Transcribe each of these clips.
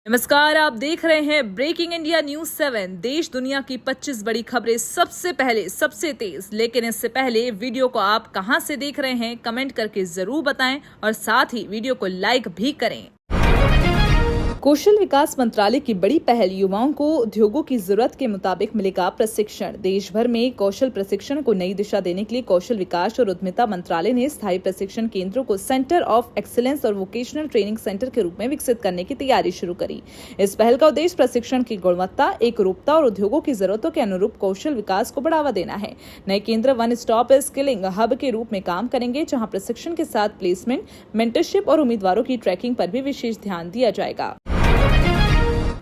नमस्कार, आप देख रहे हैं ब्रेकिंग इंडिया न्यूज 7। देश दुनिया की 25 बड़ी खबरें सबसे पहले सबसे तेज। लेकिन इससे पहले वीडियो को आप कहां से देख रहे हैं कमेंट करके जरूर बताएं और साथ ही वीडियो को लाइक भी करें। कौशल विकास मंत्रालय की बड़ी पहल, युवाओं को उद्योगों की जरूरत के मुताबिक मिलेगा प्रशिक्षण। देश भर में कौशल प्रशिक्षण को नई दिशा देने के लिए कौशल विकास और उद्यमिता मंत्रालय ने स्थायी प्रशिक्षण केंद्रों को सेंटर ऑफ एक्सीलेंस और वोकेशनल ट्रेनिंग सेंटर के रूप में विकसित करने की तैयारी शुरू करी। इस पहल का उद्देश्य प्रशिक्षण की गुणवत्ता, एकरूपता और उद्योगों की जरूरतों के अनुरूप कौशल विकास को बढ़ावा देना है। नए केंद्र वन स्टॉप स्किलिंग हब के रूप में काम करेंगे, जहां प्रशिक्षण के साथ प्लेसमेंट, मेंटरशिप और उम्मीदवारों की ट्रैकिंग पर भी विशेष ध्यान दिया जाएगा।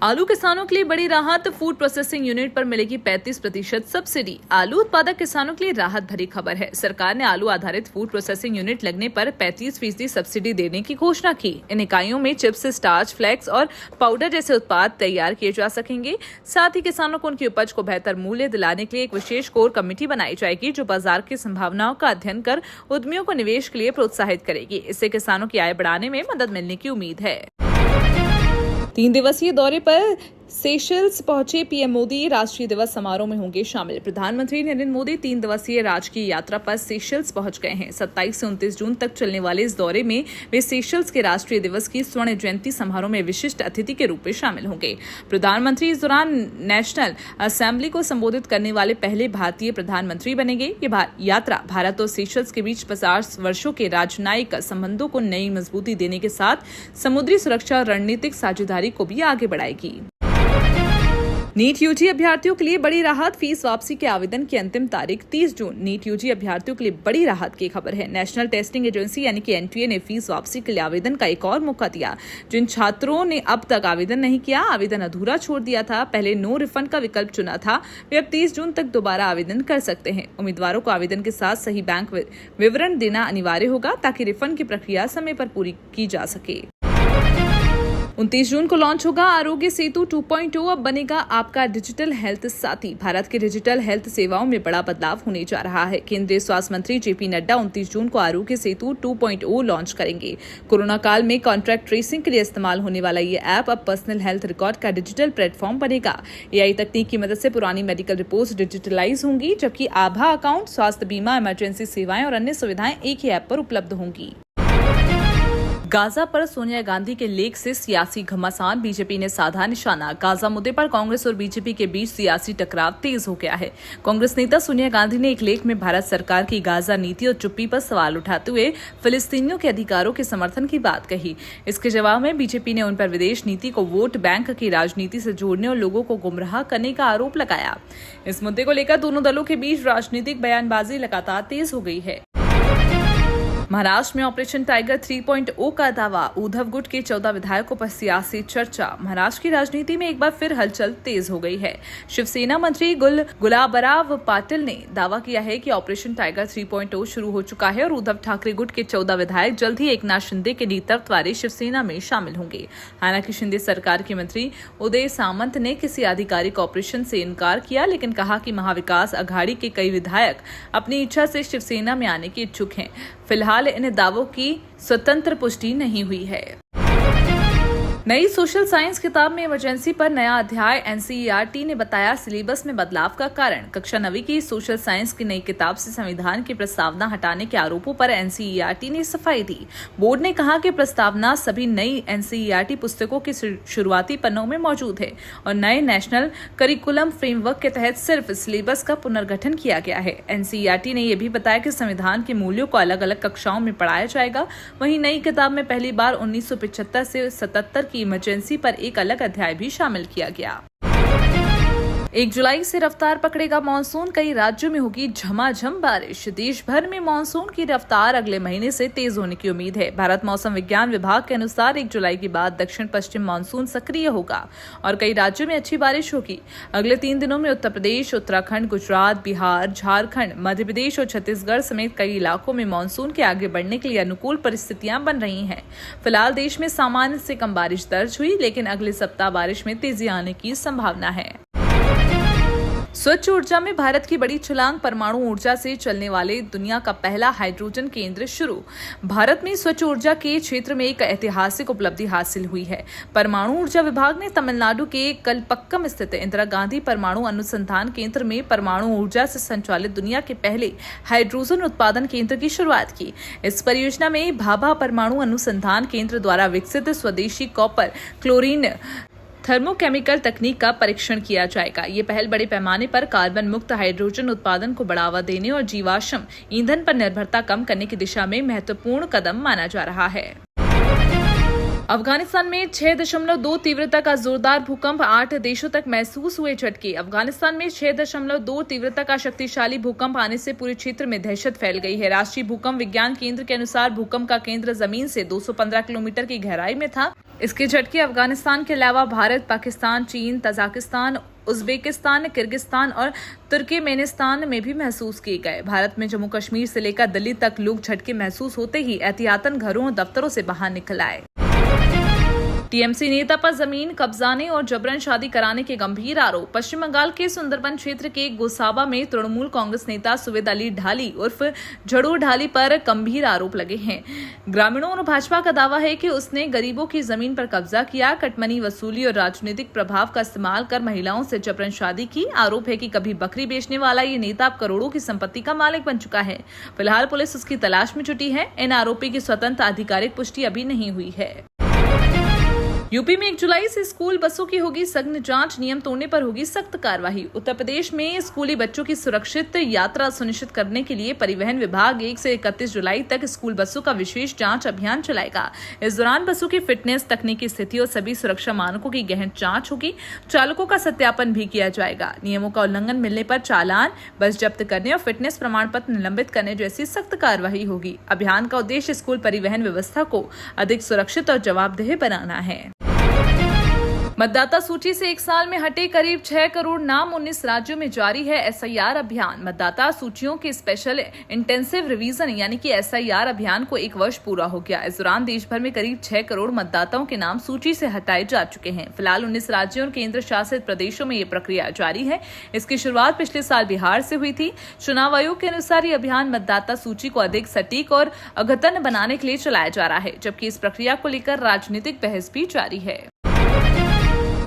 आलू किसानों के लिए बड़ी राहत, फूड प्रोसेसिंग यूनिट पर मिलेगी 35% सब्सिडी। आलू उत्पादक किसानों के लिए राहत भरी खबर है। सरकार ने आलू आधारित फूड प्रोसेसिंग यूनिट लगने पर 35% सब्सिडी देने की घोषणा की। इन इकाइयों में चिप्स, स्टार्च, फ्लेक्स और पाउडर जैसे उत्पाद तैयार किए जा सकेंगे। साथ ही किसानों को उनकी उपज को बेहतर मूल्य दिलाने के लिए एक विशेष कोर कमेटी बनाई जाएगी, जो बाजार की संभावनाओं का अध्ययन कर उद्यमियों को निवेश के लिए प्रोत्साहित करेगी। इससे किसानों की आय बढ़ाने में मदद मिलने की उम्मीद है। 3 दिवसीय दौरे पर सेशल्स पहुंचे पीएम मोदी राष्ट्रीय दिवस समारोह में होंगे शामिल। प्रधानमंत्री नरेंद्र मोदी 3 दिवसीय राजकीय यात्रा पर सेशल्स पहुंच गए हैं। 27 से 29 जून तक चलने वाले इस दौरे में वे सेशल्स के राष्ट्रीय दिवस की स्वर्ण जयंती समारोह में विशिष्ट अतिथि के रूप में शामिल होंगे। प्रधानमंत्री इस दौरान नेशनल असेंबली को संबोधित करने वाले पहले भारतीय प्रधानमंत्री बनेंगे। ये यात्रा भारत और सेशल्स के बीच 50 वर्षों के राजनयिक संबंधों को नई मजबूती देने के साथ समुद्री सुरक्षा और रणनीतिक साझेदारी को भी आगे बढ़ाएगी। नीट यूजी अभ्यर्थियों के लिए बड़ी राहत, फीस वापसी के आवेदन की अंतिम तारीख 30 जून। नीट यूजी अभ्यर्थियों के लिए बड़ी राहत की खबर है। नेशनल टेस्टिंग एजेंसी यानी कि एनटीए ने फीस वापसी के लिए आवेदन का एक और मौका दिया। जिन छात्रों ने अब तक आवेदन नहीं किया, आवेदन अधूरा छोड़ दिया था, पहले नो रिफंड का विकल्प चुना था, वे अब 30 जून तक दोबारा आवेदन कर सकते हैं। उम्मीदवारों को आवेदन के साथ सही बैंक विवरण देना अनिवार्य होगा, ताकि रिफंड की प्रक्रिया समय पर पूरी की जा सके। 29 जून को लॉन्च होगा आरोग्य सेतु 2.0। अब बनेगा आपका डिजिटल हेल्थ साथी। भारत के डिजिटल हेल्थ सेवाओं में बड़ा बदलाव होने जा रहा है। केंद्रीय स्वास्थ्य मंत्री जेपी नड्डा 29 जून को आरोग्य सेतु 2.0 लॉन्च करेंगे। कोरोना काल में कॉन्ट्रैक्ट ट्रेसिंग के लिए इस्तेमाल होने वाला ये ऐप अब पर्सनल हेल्थ रिकॉर्ड का डिजिटल प्लेटफॉर्म बनेगा। एआई तकनीक की मदद से पुरानी मेडिकल रिपोर्ट्स डिजिटलाइज होंगी, जबकि आभा अकाउंट, स्वास्थ्य बीमा, इमरजेंसी सेवाएं और अन्य सुविधाएं एक ही ऐप पर उपलब्ध होंगी। गाजा पर सोनिया गांधी के लेख से सियासी घमासान, बीजेपी ने साधा निशाना। गाजा मुद्दे पर कांग्रेस और बीजेपी के बीच सियासी टकराव तेज हो गया है। कांग्रेस नेता सोनिया गांधी ने एक लेख में भारत सरकार की गाजा नीति और चुप्पी पर सवाल उठाते हुए फिलिस्तीनियों के अधिकारों के समर्थन की बात कही। इसके जवाब में बीजेपी ने उन पर विदेश नीति को वोट बैंक की राजनीति से जोड़ने और लोगों को गुमराह करने का आरोप लगाया। इस मुद्दे को लेकर दोनों दलों के बीच राजनीतिक बयानबाजी लगातार तेज हो गई है। महाराष्ट्र में ऑपरेशन टाइगर 3.0 का दावा, उद्धव गुट के 14 विधायकों पर सियासी चर्चा। महाराष्ट्र की राजनीति में एक बार फिर हलचल तेज हो गई है। शिवसेना मंत्री गुलाबराव पाटिल ने दावा किया है कि ऑपरेशन टाइगर 3.0 शुरू हो चुका है और उद्धव ठाकरे गुट के 14 विधायक जल्द ही एकनाथ शिंदे के नेतृत्व वाली शिवसेना में शामिल होंगे। हालांकि शिंदे सरकार के मंत्री उदय सामंत ने किसी आधिकारिक ऑपरेशन से इनकार किया, लेकिन कहा कि महाविकास अघाड़ी के कई विधायक अपनी इच्छा से शिवसेना में आने के इच्छुक हैं। फिलहाल इन दावों की स्वतंत्र पुष्टि नहीं हुई है। नई सोशल साइंस किताब में इमरजेंसी पर नया अध्याय, एनसीईआरटी ने बताया सिलेबस में बदलाव का कारण। कक्षा 9वीं की सोशल साइंस की नई किताब से संविधान की प्रस्तावना हटाने के आरोपों पर एनसीईआरटी ने सफाई दी। बोर्ड ने कहा कि प्रस्तावना सभी नई एनसीईआरटी पुस्तकों के शुरुआती पन्नों में मौजूद है और नए नेशनल करिकुलम फ्रेमवर्क के तहत सिर्फ सिलेबस का पुनर्गठन किया गया है। एनसीईआरटी ने यह भी बताया कि संविधान के मूल्यों को अलग अलग कक्षाओं में पढ़ाया जाएगा। वहीं नई किताब में पहली बार 1975 से 77 की इमरजेंसी पर एक अलग अध्याय भी शामिल किया गया। 1 जुलाई से रफ्तार पकड़ेगा मानसून, कई राज्यों में होगी झमाझम बारिश। देश भर में मानसून की रफ्तार अगले महीने से तेज होने की उम्मीद है। भारत मौसम विज्ञान विभाग के अनुसार 1 जुलाई के बाद दक्षिण पश्चिम मानसून सक्रिय होगा और कई राज्यों में अच्छी बारिश होगी। अगले 3 दिनों में उत्तर प्रदेश, उत्तराखंड, गुजरात, बिहार, झारखंड, मध्य प्रदेश और छत्तीसगढ़ समेत कई इलाकों में मानसून के आगे बढ़ने के लिए अनुकूल परिस्थितियां बन रही हैं। फिलहाल देश में सामान्य से कम बारिश दर्ज हुई, लेकिन अगले सप्ताह बारिश में तेजी आने की संभावना है। स्वच्छ ऊर्जा में भारत की बड़ी छलांग, परमाणु ऊर्जा से चलने वाले दुनिया का पहला हाइड्रोजन केंद्र शुरू। भारत में स्वच्छ ऊर्जा के क्षेत्र में एक ऐतिहासिक उपलब्धि हासिल हुई है। परमाणु ऊर्जा विभाग ने तमिलनाडु के कलपक्कम स्थित इंदिरा गांधी परमाणु अनुसंधान केंद्र में परमाणु ऊर्जा से संचालित दुनिया के पहले हाइड्रोजन उत्पादन केंद्र की शुरुआत की। इस परियोजना में भाभा परमाणु अनुसंधान केंद्र द्वारा विकसित स्वदेशी कॉपर क्लोरीन थर्मोकेमिकल तकनीक का परीक्षण किया जाएगा। ये पहल बड़े पैमाने पर कार्बन मुक्त हाइड्रोजन उत्पादन को बढ़ावा देने और जीवाश्म ईंधन पर निर्भरता कम करने की दिशा में महत्वपूर्ण कदम माना जा रहा है। अफगानिस्तान में 6.2 तीव्रता का जोरदार भूकंप, 8 देशों तक महसूस हुए झटके। अफगानिस्तान में 6.2 तीव्रता का शक्तिशाली भूकंप आने से पूरे क्षेत्र में दहशत फैल गई है। राष्ट्रीय भूकंप विज्ञान केंद्र के अनुसार भूकंप का केंद्र जमीन से 215 किलोमीटर की गहराई में था। इसके झटके अफगानिस्तान के अलावा भारत, पाकिस्तान, चीन, तजाकिस्तान, उज्बेकिस्तान, किर्गिस्तान और तुर्कमेनिस्तान में भी महसूस किए गए। भारत में जम्मू कश्मीर से लेकर दिल्ली तक लोग झटके महसूस होते ही एहतियातन घरों और दफ्तरों से बाहर निकल आए। टीएमसी नेता पर जमीन कब्जाने और जबरन शादी कराने के गंभीर आरोप। पश्चिम बंगाल के सुंदरबन क्षेत्र के गोसाबा में तृणमूल कांग्रेस नेता सुवेद अली ढाली उर्फ झड़ू ढाली पर गंभीर आरोप लगे हैं। ग्रामीणों और भाजपा का दावा है कि उसने गरीबों की जमीन पर कब्जा किया, कटमनी वसूली और राजनीतिक प्रभाव का इस्तेमाल कर महिलाओं से जबरन शादी की। आरोप है कि कभी बकरी बेचने वाला ये नेता अब करोड़ों की संपत्ति का मालिक बन चुका है। फिलहाल पुलिस उसकी तलाश में जुटी है। इन आरोपी की स्वतंत्र आधिकारिक पुष्टि अभी नहीं हुई है। यूपी में 1 जुलाई से स्कूल बसों की होगी सघन जांच, नियम तोड़ने पर होगी सख्त कार्रवाई। उत्तर प्रदेश में स्कूली बच्चों की सुरक्षित यात्रा सुनिश्चित करने के लिए परिवहन विभाग 1 से 31 जुलाई तक स्कूल बसों का विशेष जांच अभियान चलाएगा। इस दौरान बसों की फिटनेस, तकनीकी स्थिति और सभी सुरक्षा मानकों की गहन जांच होगी। चालकों का सत्यापन भी किया जाएगा। नियमों का उल्लंघन मिलने पर चालान, बस जब्त करने और फिटनेस प्रमाण पत्र निलंबित करने जैसी सख्त कार्रवाई होगी। अभियान का उद्देश्य स्कूल परिवहन व्यवस्था को अधिक सुरक्षित और जवाबदेह बनाना है। मतदाता सूची से 1 साल में हटे करीब 6 करोड़ नाम, 19 राज्यों में जारी है एसआईआर अभियान। मतदाता सूचियों के स्पेशल इंटेंसिव रिवीजन यानी कि एसआईआर अभियान को 1 वर्ष पूरा हो गया। इस दौरान देश भर में करीब 6 करोड़ मतदाताओं के नाम सूची से हटाए जा चुके हैं। फिलहाल 19 राज्यों और केंद्र शासित प्रदेशों में ये प्रक्रिया जारी है। इसकी शुरुआत पिछले साल बिहार से हुई थी। चुनाव आयोग के अनुसार ये अभियान मतदाता सूची को अधिक सटीक और अद्यतन बनाने के लिए चलाया जा रहा है, जबकि इस प्रक्रिया को लेकर राजनीतिक बहस भी जारी है।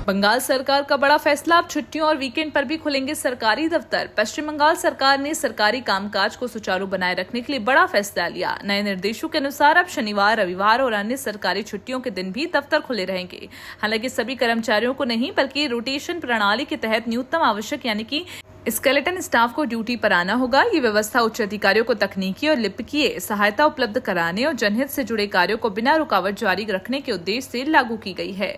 बंगाल सरकार का बड़ा फैसला, अब छुट्टियों और वीकेंड पर भी खुलेंगे सरकारी दफ्तर। पश्चिम बंगाल सरकार ने सरकारी कामकाज को सुचारू बनाए रखने के लिए बड़ा फैसला लिया। नए निर्देशों के अनुसार अब शनिवार, रविवार और अन्य सरकारी छुट्टियों के दिन भी दफ्तर खुले रहेंगे। हालांकि सभी कर्मचारियों को नहीं, बल्कि रोटेशन प्रणाली के तहत न्यूनतम आवश्यक यानी कि स्केलेटन स्टाफ को ड्यूटी पर आना होगा। ये व्यवस्था उच्च अधिकारियों को तकनीकी और लिपिकीय सहायता उपलब्ध कराने और जनहित से जुड़े कार्यों को बिना रुकावट जारी रखने के उद्देश्य से लागू की गई है।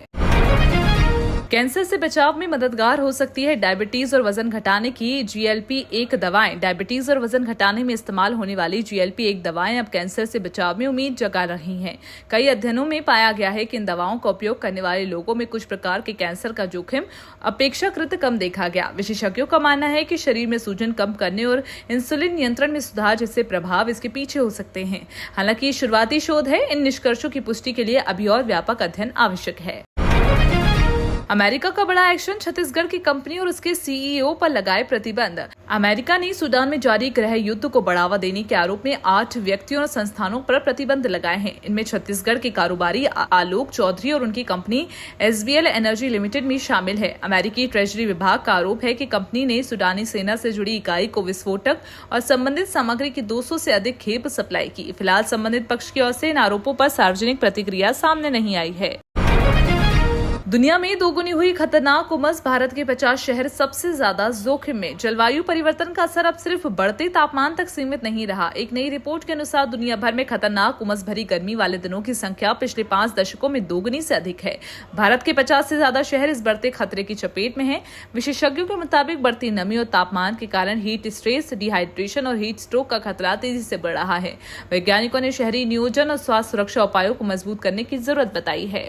कैंसर से बचाव में मददगार हो सकती है डायबिटीज और वजन घटाने की GLP-1 दवाएं। डायबिटीज और वजन घटाने में इस्तेमाल होने वाली GLP-1 दवाएं अब कैंसर से बचाव में उम्मीद जगा रही हैं। कई अध्ययनों में पाया गया है कि इन दवाओं का उपयोग करने वाले लोगों में कुछ प्रकार के कैंसर का जोखिम अपेक्षाकृत कम देखा गया। विशेषज्ञों का मानना है कि शरीर में सूजन कम करने और इंसुलिन नियंत्रण में सुधार जैसे प्रभाव इसके पीछे हो सकते हैं। हालांकि ये शुरुआती शोध है। इन निष्कर्षों की पुष्टि के लिए अभी और व्यापक अध्ययन आवश्यक है। अमेरिका का बड़ा एक्शन, छत्तीसगढ़ की कंपनी और उसके सीईओ पर लगाए प्रतिबंध। अमेरिका ने सूडान में जारी गृह युद्ध को बढ़ावा देने के आरोप में 8 व्यक्तियों और संस्थानों पर प्रतिबंध लगाए हैं। इनमें छत्तीसगढ़ के कारोबारी आलोक चौधरी और उनकी कंपनी SBL एनर्जी लिमिटेड भी शामिल है। अमेरिकी ट्रेजरी विभाग का आरोप है कि कंपनी ने सूडानी सेना से जुड़ी इकाई को विस्फोटक और संबंधित सामग्री की 200 से अधिक खेप सप्लाई की। फिलहाल संबंधित पक्ष की ओर से इन आरोपों पर सार्वजनिक प्रतिक्रिया सामने नहीं आई है। दुनिया में दोगुनी हुई खतरनाक उमस, भारत के 50 शहर सबसे ज्यादा जोखिम में। जलवायु परिवर्तन का असर अब सिर्फ बढ़ते तापमान तक सीमित नहीं रहा। एक नई रिपोर्ट के अनुसार दुनिया भर में खतरनाक उमस भरी गर्मी वाले दिनों की संख्या पिछले 5 दशकों में दोगुनी से अधिक है। भारत के 50 से ज्यादा शहर इस बढ़ते खतरे की चपेट में हैं। विशेषज्ञों के मुताबिक बढ़ती नमी और तापमान के कारण हीट स्ट्रेस, डिहाइड्रेशन और हीट स्ट्रोक का खतरा तेजी से बढ़ रहा है। वैज्ञानिकों ने शहरी नियोजन और स्वास्थ्य सुरक्षा उपायों को मजबूत करने की जरूरत बताई है।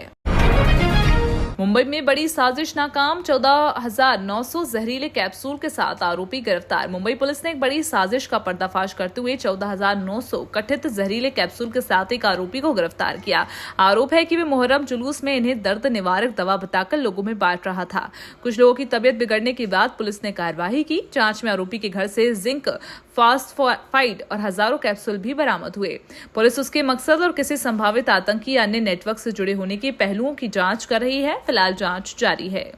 मुंबई में बड़ी साजिश नाकाम, 14,900 जहरीले कैप्सूल के साथ आरोपी गिरफ्तार। मुंबई पुलिस ने एक बड़ी साजिश का पर्दाफाश करते हुए 14,900 कथित जहरीले कैप्सूल के साथ एक आरोपी को गिरफ्तार किया। आरोप है कि वे मुहर्रम जुलूस में इन्हें दर्द निवारक दवा बताकर लोगों में बांट रहा था। कुछ लोगों की तबीयत बिगड़ने के बाद पुलिस ने कार्रवाई की। जांच में आरोपी के घर से जिंक फास्फाइड और हजारों कैप्सूल भी बरामद हुए। पुलिस उसके मकसद और किसी संभावित आतंकी या अन्य नेटवर्क से जुड़े होने के पहलुओं की जांच कर रही है। फिलहाल जांच जारी है।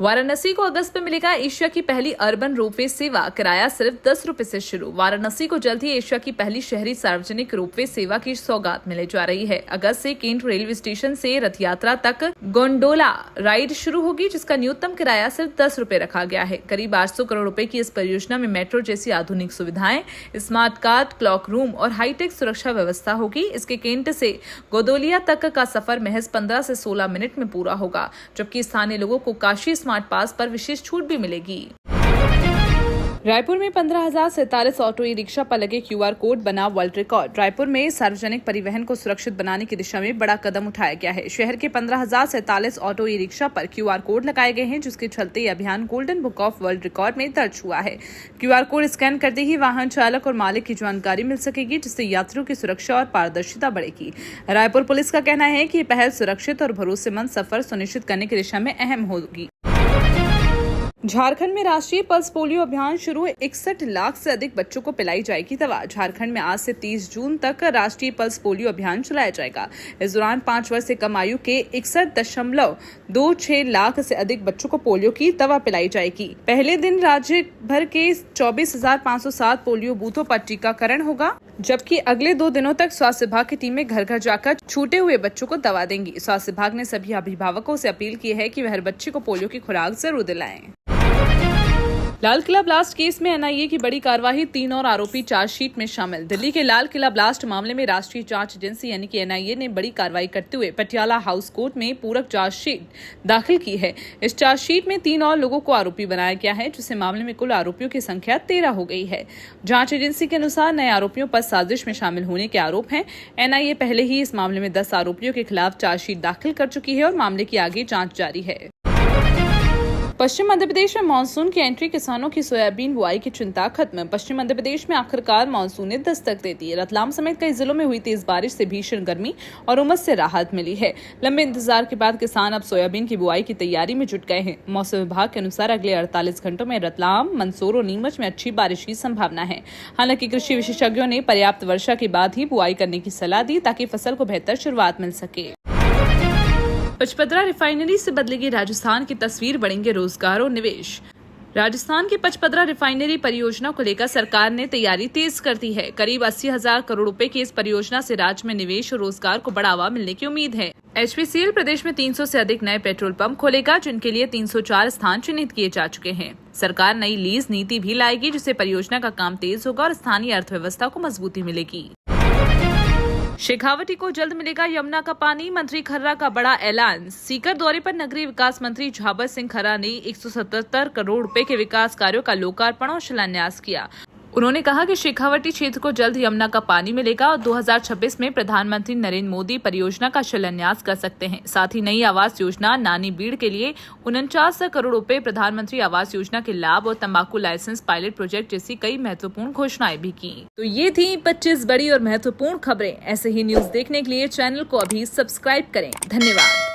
वाराणसी को अगस्त में मिलेगा एशिया की पहली अर्बन रोपवे सेवा, किराया सिर्फ 10 रुपए से शुरू। वाराणसी को जल्द ही एशिया की पहली शहरी सार्वजनिक रोपवे सेवा की सौगात मिलने जा रही है। अगस्त से केंट रेलवे स्टेशन से रथ यात्रा तक गोंडोला राइड शुरू होगी, जिसका न्यूनतम किराया सिर्फ 10 रुपए रखा गया है। करीब 800 करोड़ रुपए की इस परियोजना में मेट्रो जैसी आधुनिक सुविधाएं, स्मार्ट कार्ड, क्लॉक रूम और हाईटेक सुरक्षा व्यवस्था होगी। इसके केंट से गोदोलिया तक का सफर महज 15 से 16 मिनट में पूरा होगा, जबकि स्थानीय लोगों को काशी स्मार्ट पास पर विशेष छूट भी मिलेगी। रायपुर में 15,047 ऑटो ई रिक्शा पर लगे क्यूआर कोड बना वर्ल्ड रिकॉर्ड। रायपुर में सार्वजनिक परिवहन को सुरक्षित बनाने की दिशा में बड़ा कदम उठाया गया है। शहर के 15,047 ऑटो ई रिक्शा पर क्यूआर कोड लगाए गए हैं, जिसके चलते ये अभियान golden book of world record में दर्ज हुआ है। क्यूआर कोड स्कैन करते ही वाहन चालक और मालिक की जानकारी मिल सकेगी, जिससे यात्रियों की सुरक्षा और पारदर्शिता बढ़ेगी। रायपुर पुलिस का कहना है कि ये पहल सुरक्षित और भरोसेमंद सफर सुनिश्चित करने की दिशा में अहम होगी। झारखंड में राष्ट्रीय पल्स पोलियो अभियान शुरू, 61 लाख से अधिक बच्चों को पिलाई जाएगी दवा। झारखंड में आज से 30 जून तक राष्ट्रीय पल्स पोलियो अभियान चलाया जाएगा। इस दौरान 5 वर्ष से कम आयु के 61.26 लाख से अधिक बच्चों को पोलियो की दवा पिलाई जाएगी। पहले दिन राज्य भर के 24,507 पोलियो बूथों पर टीकाकरण होगा, जबकि अगले 2 दिनों तक स्वास्थ्य विभाग की टीमें घर घर जाकर छूटे हुए बच्चों को दवा देंगी। स्वास्थ्य विभाग ने सभी अभिभावकों से अपील की है कि वह हर बच्चे को पोलियो की खुराक जरूर दिलाएं। लाल किला ब्लास्ट केस में एनआईए की बड़ी कार्रवाई, 3 और आरोपी चार्जशीट में शामिल। दिल्ली के लाल किला ब्लास्ट मामले में राष्ट्रीय जांच एजेंसी यानी कि एनआईए ने बड़ी कार्रवाई करते हुए पटियाला हाउस कोर्ट में पूरक चार्जशीट दाखिल की है। इस चार्जशीट में 3 और लोगों को आरोपी बनाया गया है, जिससे मामले में कुल आरोपियों की संख्या 13 हो गई है। जांच एजेंसी के अनुसार नए आरोपियों पर साजिश में शामिल होने के आरोप हैं। एनआईए पहले ही इस मामले में 10 आरोपियों के खिलाफ चार्जशीट दाखिल कर चुकी है और मामले की आगे जांच जारी है। पश्चिम मध्य प्रदेश में मानसून की एंट्री, किसानों की सोयाबीन बुआई की चिंता खत्म। पश्चिम मध्य प्रदेश में आखिरकार मानसून ने दस्तक दे दी है। रतलाम समेत कई जिलों में हुई तेज बारिश से भीषण गर्मी और उमस से राहत मिली है। लंबे इंतजार के बाद किसान अब सोयाबीन की बुआई की तैयारी में जुट गए हैं। मौसम विभाग के अनुसार अगले 48 घंटों में रतलाम, मंदसौर और नीमच में अच्छी बारिश की संभावना है। हालांकि कृषि विशेषज्ञों ने पर्याप्त वर्षा के बाद ही बुआई करने की सलाह दी, ताकि फसल को बेहतर शुरुआत मिल सके। पचपदरा रिफाइनरी से बदलेगी राजस्थान की तस्वीर, बढ़ेंगे रोजगार और निवेश। राजस्थान की पचपदरा रिफाइनरी परियोजना को लेकर सरकार ने तैयारी तेज कर दी है। करीब 80,000 करोड़ रुपए की इस परियोजना से राज्य में निवेश और रोजगार को बढ़ावा मिलने की उम्मीद है। एचपीसीएल प्रदेश में 300 से अधिक नए पेट्रोल पंप खोलेगा, जिनके लिए 304 स्थान चिन्हित किए जा चुके हैं। सरकार नई लीज नीति भी लाएगी, जिससे परियोजना का काम तेज होगा और स्थानीय अर्थव्यवस्था को मजबूती मिलेगी। शेखावटी को जल्द मिलेगा यमुना का पानी, मंत्री खर्रा का बड़ा ऐलान। सीकर दौरे पर नगरीय विकास मंत्री झाबर सिंह खर्रा ने 177 करोड़ रुपए के विकास कार्यों का लोकार्पण और शिलान्यास किया। उन्होंने कहा कि शेखावटी क्षेत्र को जल्द यमुना का पानी मिलेगा और 2026 में प्रधानमंत्री नरेंद्र मोदी परियोजना का शिलान्यास कर सकते हैं। साथ ही नई आवास योजना नानी बीड़ के लिए 49 करोड़ रुपए, प्रधानमंत्री आवास योजना के लाभ और तंबाकू लाइसेंस पायलट प्रोजेक्ट जैसी कई महत्वपूर्ण घोषणाएं भी की। तो ये थी 25 बड़ी और महत्वपूर्ण खबरें। ऐसे ही न्यूज देखने के लिए चैनल को अभी सब्सक्राइब करें। धन्यवाद।